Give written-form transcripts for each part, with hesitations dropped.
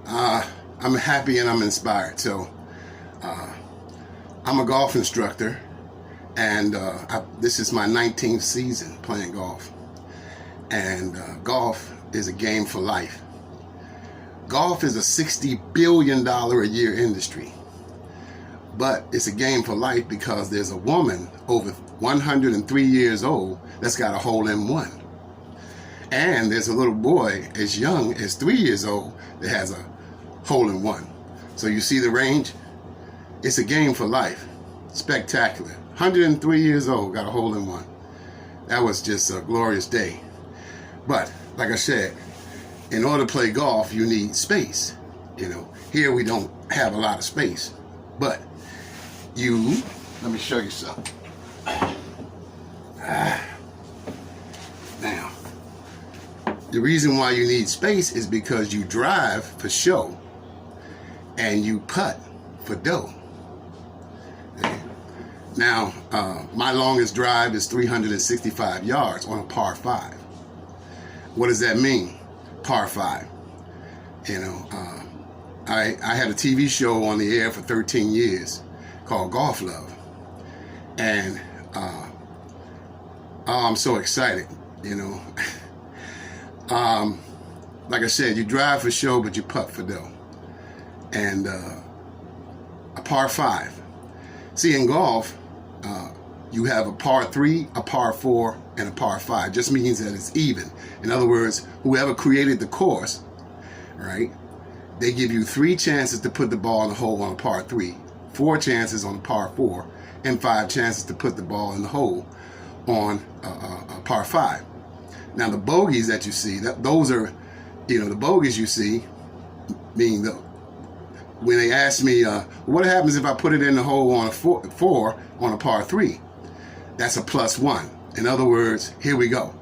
I'm happy and I'm inspired. So I'm a golf instructor, and this is my 19th season playing golf. And golf is a game for life. Golf is a $60 billion a year industry. But it's a game for life because there's a woman over 103 years old that's got a hole-in-one. And there's a little boy as young as 3 years old that has a hole-in-one. So you see the range? It's a game for life. Spectacular. 103 years old, got a hole-in-one. That was just a glorious day. But, like I said, in order to play golf, you need space. You know, here we don't have a lot of space. But let me show you something. Now, the reason why you need space is because you drive for show and you putt for dough. Now, my longest drive is 365 yards on a par 5. What does that mean, par 5? You know, I had a TV show on the air for 13 years called Golf Love. And I'm so excited, you know. Like I said, you drive for show, but you putt for dough. And a par 5. See, in golf, you have a par 3, a par 4, and a par 5. Just means that it's even. In other words, whoever created the course, right, they give you 3 chances to put the ball in the hole on a par 3, 4 chances on a par 4, and 5 chances to put the ball in the hole on a par 5. Now, the bogeys that you see, those are, you know, the bogeys you see, meaning when they ask me, what happens if I put it in the hole on a 4 on a par 3? That's a +1. In other words, here we go.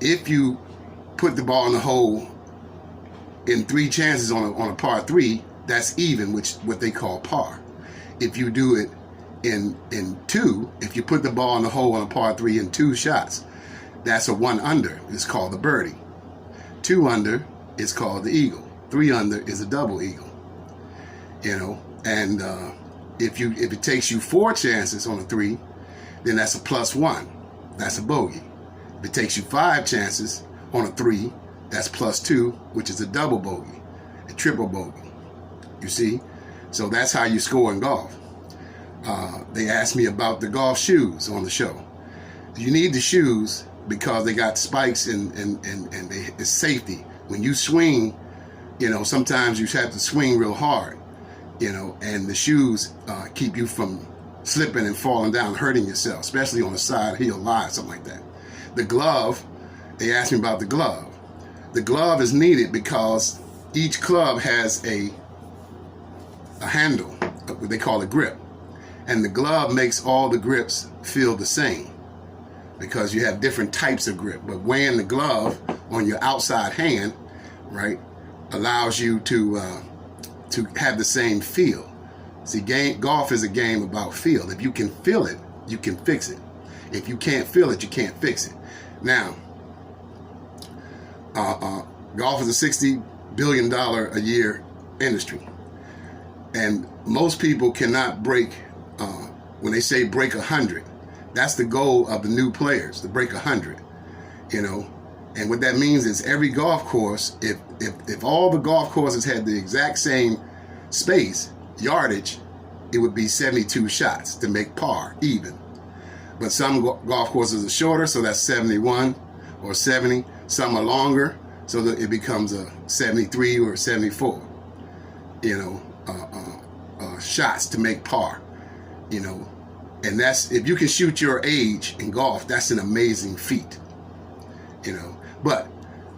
If you put the ball in the hole in 3 chances on a par 3, that's even, which what they call par. If you do it in 2, if you put the ball in the hole on a par 3 in 2 shots, that's a 1 under. It's called the birdie. 2 under is called the eagle. 3 under is a double eagle. You know, and if it takes you 4 chances on a 3, then that's a +1. That's a bogey. If it takes you 5 chances on a 3, that's +2, which is a double bogey, a triple bogey. You see? So that's how you score in golf. They asked me about the golf shoes on the show. You need the shoes because they got spikes and it's safety. When you swing, you know, sometimes you have to swing real hard, you know, and the shoes keep you from slipping and falling down, hurting yourself, especially on the side heel lie, something like that. The glove, they asked me about the glove. The glove is needed because each club has a handle, what they call a grip. And the glove makes all the grips feel the same because you have different types of grip. But wearing the glove on your outside hand, right, allows you to have the same feel. See, golf is a game about feel. If you can feel it, you can fix it. If you can't feel it, you can't fix it. Now, golf is a $60 billion a year industry. And most people cannot break, when they say break 100, that's the goal of the new players, to break 100, you know. And what that means is every golf course, if all the golf courses had the exact same space, yardage, it would be 72 shots to make par, even. But some golf courses are shorter, so that's 71 or 70. Some are longer, so that it becomes a 73 or 74, you know, shots to make par, you know. And that's, if you can shoot your age in golf, that's an amazing feat, you know. But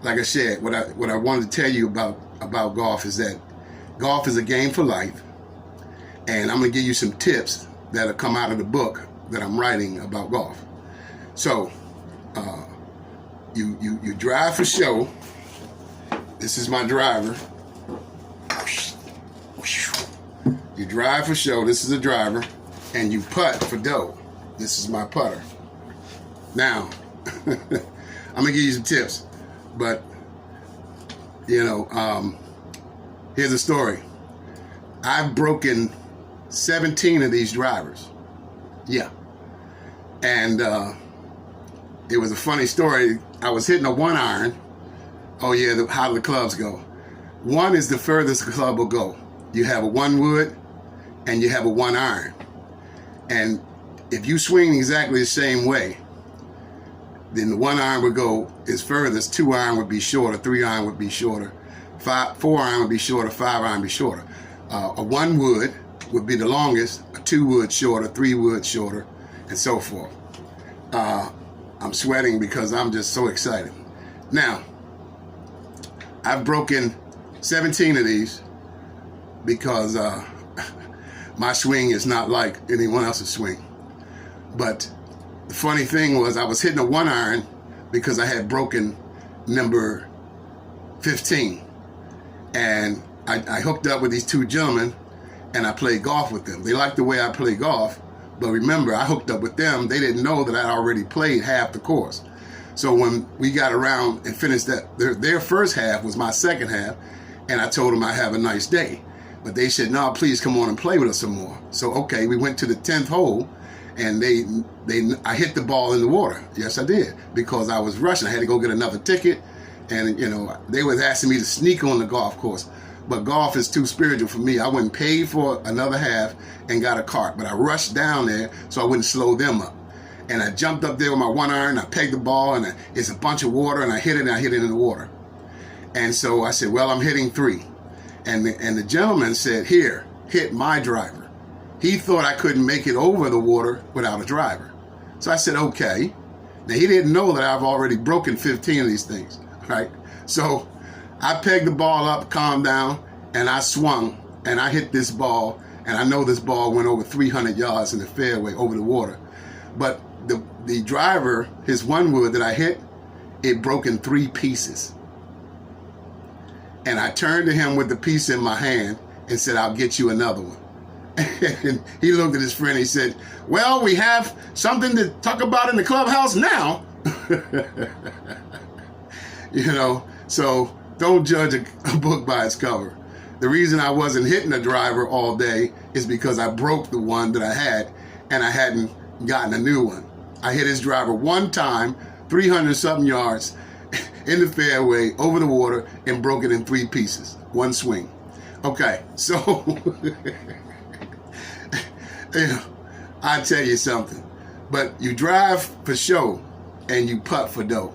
like I said, what I wanted to tell you about golf is that golf is a game for life, and I'm gonna give you some tips that'll come out of the book that I'm writing about golf. So you drive for show. This is my driver. You drive for show. This is a driver. And you putt for dough. This is my putter. Now, I'm gonna give you some tips, but You know, here's a story. I've broken 17 of these drivers. Yeah. And it was a funny story. I was hitting a 1 iron. Oh yeah, how do the clubs go? 1 is the furthest the club will go. You have a 1 wood and you have a 1 iron. And if you swing exactly the same way, then the 1 iron would go as furthest, 2 iron would be shorter, 3 iron would be shorter, 4 iron would be shorter, 5 iron would be shorter. A 1 wood would be the longest, a 2 wood shorter, 3 wood shorter, and so forth. I'm sweating because I'm just so excited. Now, I've broken 17 of these because my swing is not like anyone else's swing. But the funny thing was I was hitting a 1 iron because I had broken number 15. And I hooked up with these 2 gentlemen and I played golf with them. They liked the way I play golf, but remember, I hooked up with them. They didn't know that I'd already played half the course. So when we got around and finished that, their first half was my second half, and I told them I'd have a nice day. But they said, no, please come on and play with us some more. So, okay, we went to the 10th hole, and I hit the ball in the water. Yes, I did, because I was rushing. I had to go get another ticket, and, you know, they was asking me to sneak on the golf course. But golf is too spiritual for me. I wouldn't pay for another half and got a cart, but I rushed down there so I wouldn't slow them up. And I jumped up there with my 1 iron, I pegged the ball, and it's a bunch of water, and I hit it in the water. And so I said, well, I'm hitting 3. And the gentleman said, here, hit my driver. He thought I couldn't make it over the water without a driver. So I said, okay. Now, he didn't know that I've already broken 15 of these things, right? So I pegged the ball up, calmed down, and I swung, and I hit this ball, and I know this ball went over 300 yards in the fairway over the water. But the driver, his 1 wood that I hit, it broke in 3 pieces. And I turned to him with the piece in my hand and said, I'll get you another one. And he looked at his friend, he said, well, we have something to talk about in the clubhouse now. You know, so don't judge a book by its cover. The reason I wasn't hitting a driver all day is because I broke the one that I had and I hadn't gotten a new one. I hit his driver 1 time, 300-something yards in the fairway, over the water, and broke it in 3 pieces. 1 swing. Okay, so I tell you something. But you drive for show and you putt for dough.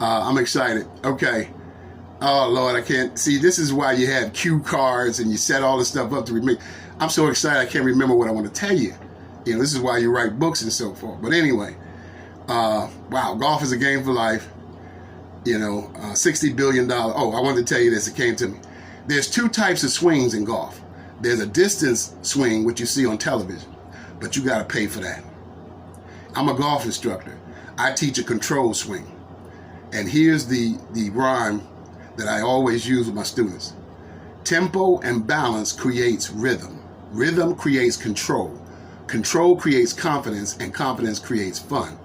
I'm excited. Okay. Oh, Lord, I can't. See, this is why you have cue cards and you set all this stuff up to remember. I'm so excited I can't remember what I want to tell you. You know, this is why you write books and so forth. But anyway, wow, golf is a game for life. You know, $60 billion. Oh, I wanted to tell you this. It came to me. There's 2 types of swings in golf. There's a distance swing, which you see on television, but you got to pay for that. I'm a golf instructor. I teach a control swing. And here's the rhyme that I always use with my students. Tempo and balance creates rhythm. Rhythm creates control. Control creates confidence, and confidence creates fun.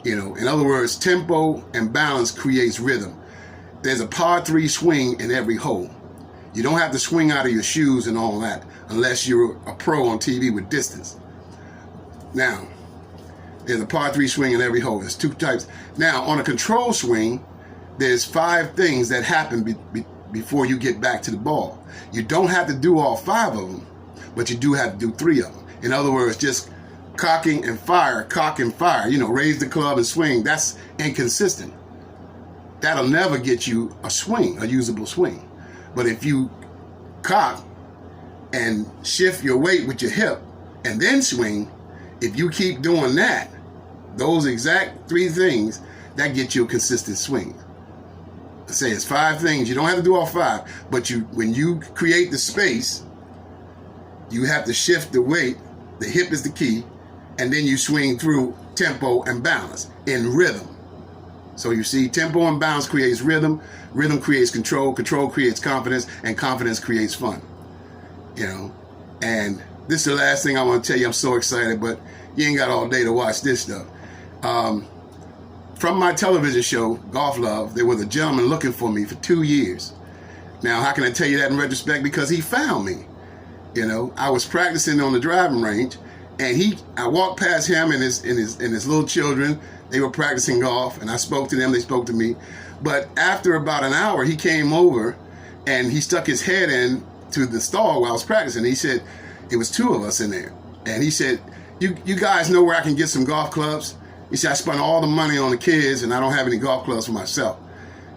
You know, in other words, tempo and balance creates rhythm. There's a par 3 swing in every hole. You don't have to swing out of your shoes and all that unless you're a pro on TV with distance. Now, there's a par 3 swing in every hole. There's 2 types. Now, on a control swing, there's 5 things that happen before you get back to the ball. You don't have to do all 5 of them, but you do have to do 3 of them. In other words, just cocking and fire, cock and fire. You know, raise the club and swing. That's inconsistent. That'll never get you a swing, a usable swing. But if you cock and shift your weight with your hip and then swing, if you keep doing that, those exact 3 things, that gets you a consistent swing. I say it's 5 things. You don't have to do all 5, but when you create the space, you have to shift the weight. The hip is the key, and then you swing through tempo and balance in rhythm. So you see, tempo and balance creates rhythm. Rhythm creates control. Control creates confidence, and confidence creates fun. You know, and this is the last thing I want to tell you. I'm so excited, but you ain't got all day to watch this stuff. from my television show, Golf Love, there was a gentleman looking for me for 2 years. Now, how can I tell you that in retrospect? Because he found me. You know, I was practicing on the driving range, and I walked past him and his little children. They were practicing golf, and I spoke to them. They spoke to me. But after about an hour, he came over, and he stuck his head in to the stall while I was practicing. He said, it was 2 of us in there, and he said, "You guys know where I can get some golf clubs?" He said, "I spent all the money on the kids, and I don't have any golf clubs for myself."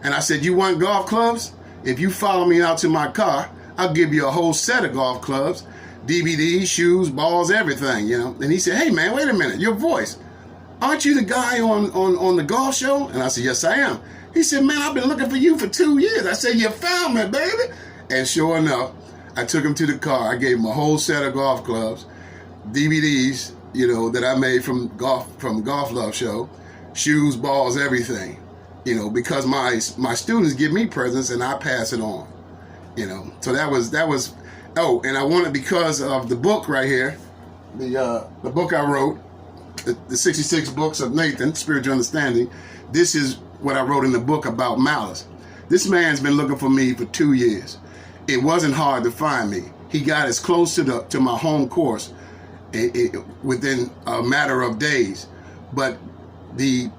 And I said, "You want golf clubs? If you follow me out to my car, I'll give you a whole set of golf clubs, DVDs, shoes, balls, everything, you know." And he said, "Hey, man, wait a minute, your voice. Aren't you the guy on the golf show?" And I said, "Yes, I am." He said, "Man, I've been looking for you for 2 years." I said, "You found me, baby." And sure enough, I took him to the car. I gave him a whole set of golf clubs, DVDs, you know, that I made from Golf Love Show, shoes, balls, everything, you know, because my students give me presents and I pass it on, you know. So that was. Oh, and I wanted, because of the book right here, the book I wrote, the 66 Books of Nathan, Spiritual Understanding. This is what I wrote in the book about malice. This man's been looking for me for 2 years. It wasn't hard to find me. He got as close to my home course within a matter of days. But the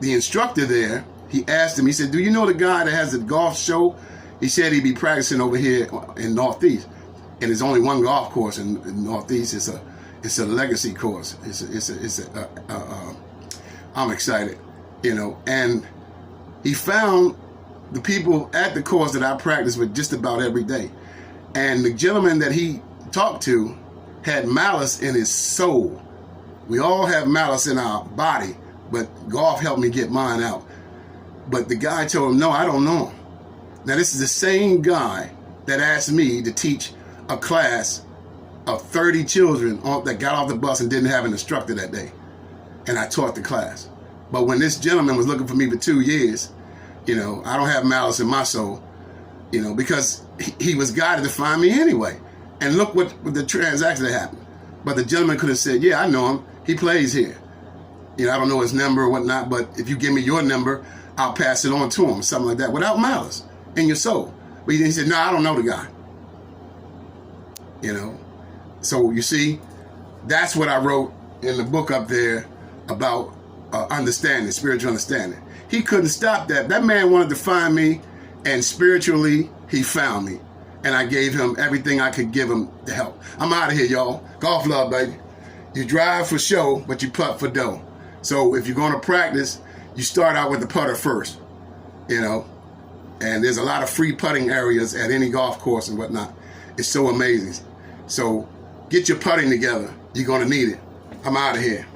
instructor there, he asked him, he said, "Do you know the guy that has the golf show?" He said he'd be practicing over here in Northeast. And there's only one golf course in Northeast. It's a legacy course. I'm excited, you know. And he found the people at the course that I practice with just about every day. And the gentleman that he talked to had malice in his soul. We all have malice in our body, but golf helped me get mine out. But the guy told him, "No, I don't know him." Now, this is the same guy that asked me to teach a class of 30 children that got off the bus and didn't have an instructor that day. And I taught the class. But when this gentleman was looking for me for 2 years, you know, I don't have malice in my soul, you know, because he was guided to find me anyway. And look what the transaction that happened. But the gentleman could have said, "Yeah, I know him. He plays here. You know, I don't know his number or whatnot, but if you give me your number, I'll pass it on to him," something like that, without malice in your soul. But he said, "No, I don't know the guy." You know, so you see, that's what I wrote in the book up there about understanding, spiritual understanding. He couldn't stop that. That man wanted to find me, and spiritually, he found me. And I gave him everything I could give him to help. I'm out of here, y'all. Golf love, baby. You drive for show, but you putt for dough. So if you're going to practice, you start out with the putter first, you know. And there's a lot of free putting areas at any golf course and whatnot. It's so amazing. So get your putting together. You're going to need it. I'm out of here.